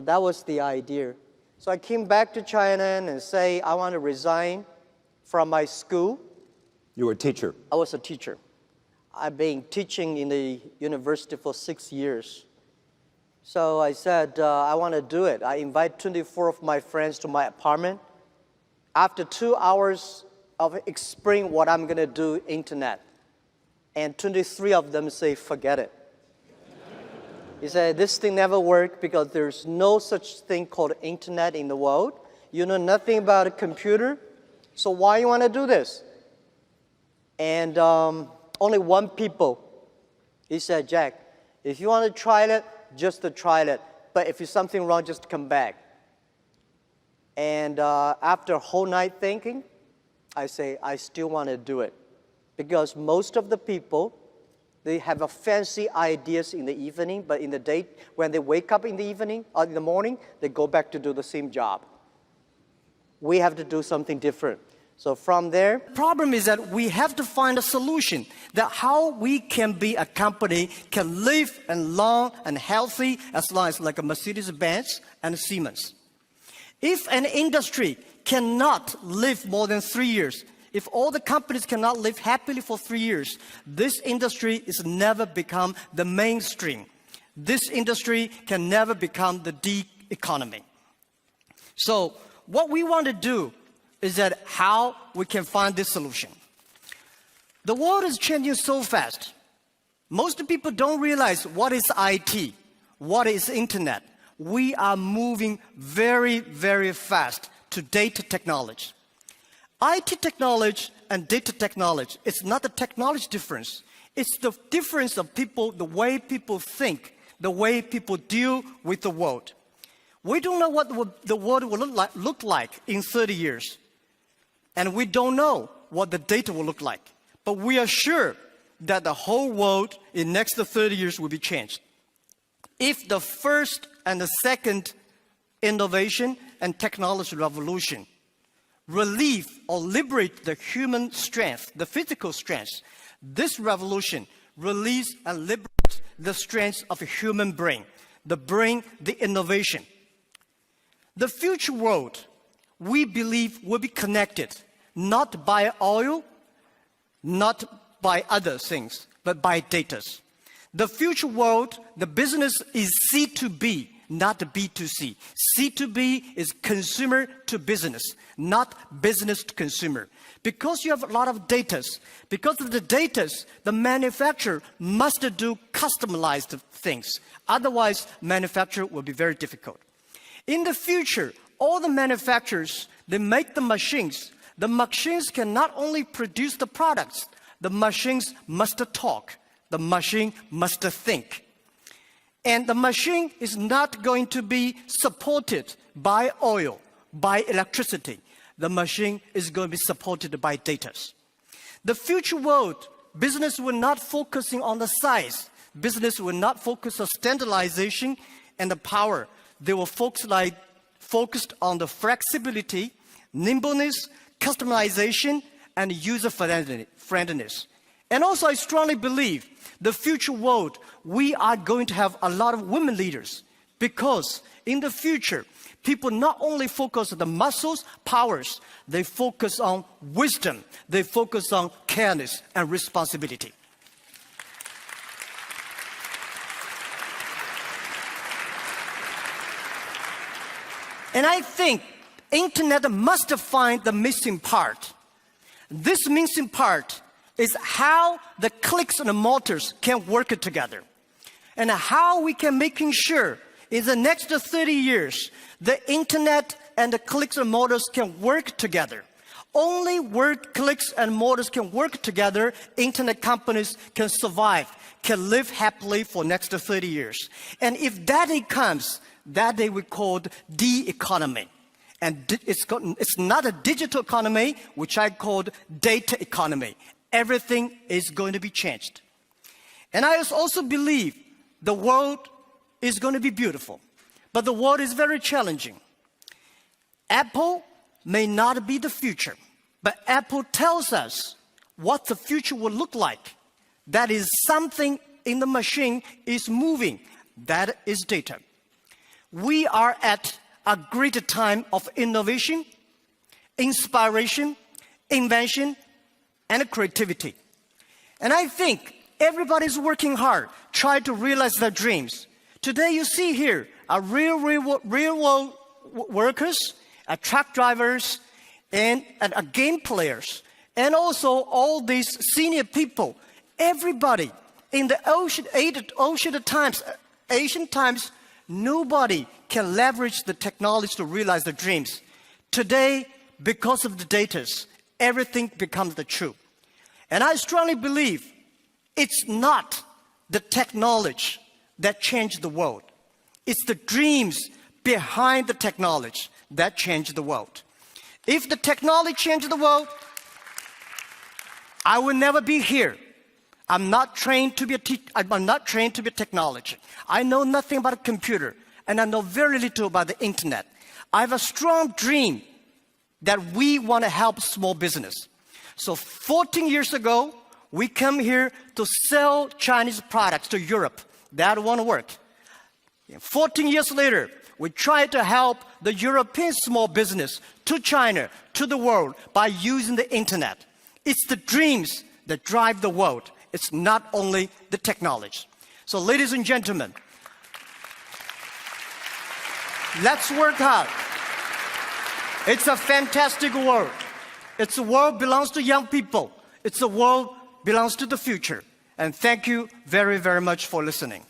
that was the idea. So I came back to China and say, I want to resign from my school. You were a teacher? I was a teacher. I've been teaching in the university for 6 years. So I said, I want to do it. I invite 24 of my friends to my apartment. After 2 hours of explaining what I'm going to do, internet, and 23 of them say, forget it. He said, this thing never worked because there's no such thing called internet in the world. You know nothing about a computer, so why you want to do this? And only one people, he said, Jack, if you want to try it, just to try it. But if there's something wrong, just come back. And after a whole night thinking, I say, I still want to do it. Because most of the people, they have a fancy ideas in the evening, but in the day, when they wake up in the evening or in the morning, they go back to do the same job. We have to do something different. So from there, problem is that we have to find a solution that how we can be a company can live and long and healthy as long as like a Mercedes-Benz and a Siemens. If an industry cannot live more than 3 years, if all the companies cannot live happily for 3 years, this industry is never become the mainstream. This industry can never become the D economy. So what we want to do is that how we can find this solution. The world is changing so fast. Most people don't realize what is IT, what is internet. We are moving very, very fast to data technology. IT technology and data technology, it's not a technology difference. It's the difference of people, the way people think, the way people deal with the world. We don't know what the world will look like in 30 years. And we don't know what the data will look like. But we are sure that the whole world in the next 30 years will be changed. If the first and the second innovation and technology revolution relieve or liberate the human strength, the physical strength, this revolution release and liberate the strength of a human brain, the innovation. The future world, we believe, will be connected, not by oil, not by other things, but by data. The future world, the business is C2B, not B2C. C2B is consumer to business, not business to consumer. Because you have a lot of data, because of the data, the manufacturer must do customized things. Otherwise, manufacture will be very difficult. In the future, all the manufacturers, they make the machines. The machines can not only produce the products, the machines must talk. The machine must think. And the machine is not going to be supported by oil, by electricity. The machine is going to be supported by data. The future world, business will not focusing on the size. Business will not focus on standardization and the power. They will focused on the flexibility, nimbleness, customization, and user friendliness. And also, I strongly believe the future world, we are going to have a lot of women leaders because in the future, people not only focus on the muscles, powers, they focus on wisdom, they focus on careness and responsibility. And I think internet must find the missing part. This missing part is how the clicks and the motors can work together. And how we can making sure in the next 30 years, the internet and the clicks and motors can work together. Only where clicks and motors can work together, internet companies can survive, can live happily for next 30 years. And if that day comes, that day we call the economy. And it's not a digital economy, which I called data economy. Everything is going to be changed. And I also believe the world is going to be beautiful, but the world is very challenging. Apple may not be the future, but Apple tells us what the future will look like. That is something in the machine is moving. That is data. We are at a great time of innovation, inspiration, invention, and creativity. And I think everybody's working hard, trying to realize their dreams. Today you see here are real world workers, truck drivers, and game players, and also all these senior people. Everybody in the ancient times, nobody can leverage the technology to realize their dreams. Today, because of the data, everything becomes the truth. And I strongly believe it's not the technology that changed the world. It's the dreams behind the technology that changed the world. If the technology changed the world, I will never be here. I'm not trained to be a technology. I know nothing about a computer, and I know very little about the internet. I have a strong dream that we want to help small business. So 14 years ago, we come here to sell Chinese products to Europe. That won't work. 14 years later, we try to help the European small business to China, to the world, by using the internet. It's the dreams that drive the world. It's not only the technology. So ladies and gentlemen, let's work hard. It's a fantastic world. It's a world belongs to young people. It's a world belongs to the future. And thank you very, very much for listening.